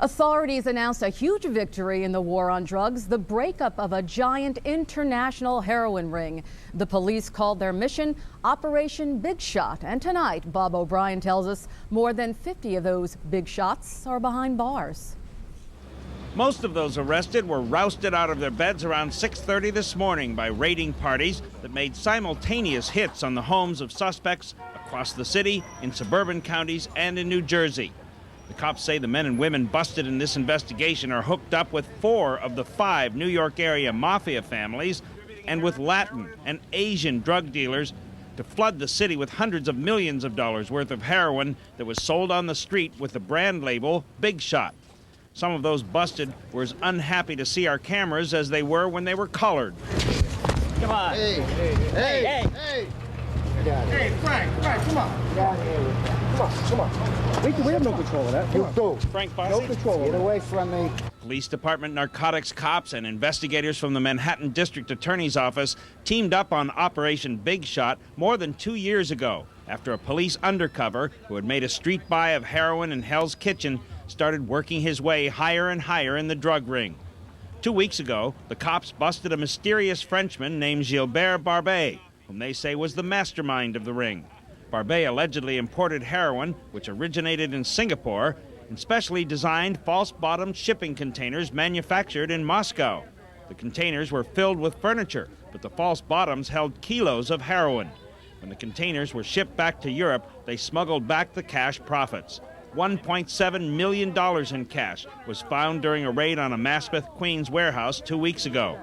Authorities announced a huge victory in the war on drugs, the breakup of a giant international heroin ring. The police called their mission Operation Big Shot. And tonight, Bob O'Brien tells us more than 50 of those big shots are behind bars. Most of those arrested were rousted out of their beds around 6:30 this morning by raiding parties that made simultaneous hits on the homes of suspects across the city, in suburban counties, and in New Jersey. The cops say the men and women busted in this investigation are hooked up with 4 of the 5 New York area mafia families and with Latin and Asian drug dealers to flood the city with hundreds of millions of dollars worth of heroin that was sold on the street with the brand label Big Shot. Some of those busted were as unhappy to see our cameras as they were when they were colored. Come on. Hey. Hey, Frank, come on. Get out of here. Come on. We have no control of that. You do. Frank Bossy? No control of Get it. away from me. Police Department narcotics cops and investigators from the Manhattan District Attorney's Office teamed up on Operation Big Shot more than 2 years ago after a police undercover who had made a street buy of heroin in Hell's Kitchen started working his way higher and higher in the drug ring. 2 weeks ago, the cops busted a mysterious Frenchman named Gilbert Barbet, whom they say was the mastermind of the ring. Barbet allegedly imported heroin, which originated in Singapore, in specially designed false-bottomed shipping containers manufactured in Moscow. The containers were filled with furniture, but the false bottoms held kilos of heroin. When the containers were shipped back to Europe, they smuggled back the cash profits. $1.7 million in cash was found during a raid on a Maspeth, Queens warehouse 2 weeks ago.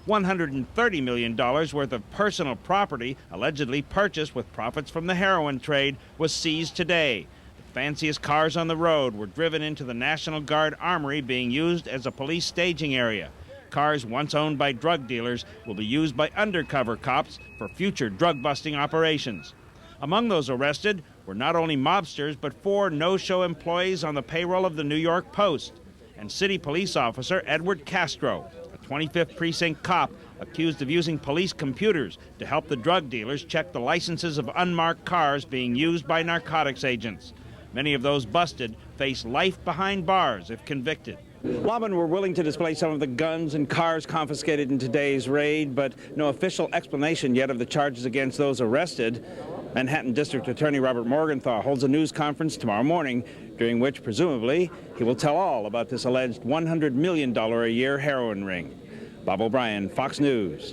$130 million worth of personal property, allegedly purchased with profits from the heroin trade, was seized today. The fanciest cars on the road were driven into the National Guard Armory being used as a police staging area. Cars once owned by drug dealers will be used by undercover cops for future drug-busting operations. Among those arrested were not only mobsters, but 4 no-show employees on the payroll of the New York Post, and city police officer Edward Castro, a 25th precinct cop accused of using police computers to help the drug dealers check the licenses of unmarked cars being used by narcotics agents. Many of those busted face life behind bars if convicted. Lawmen were willing to display some of the guns and cars confiscated in today's raid, but no official explanation yet of the charges against those arrested. Manhattan District Attorney Robert Morgenthau holds a news conference tomorrow morning, during which, presumably, he will tell all about this alleged $100 million a year heroin ring. Bob O'Brien, Fox News.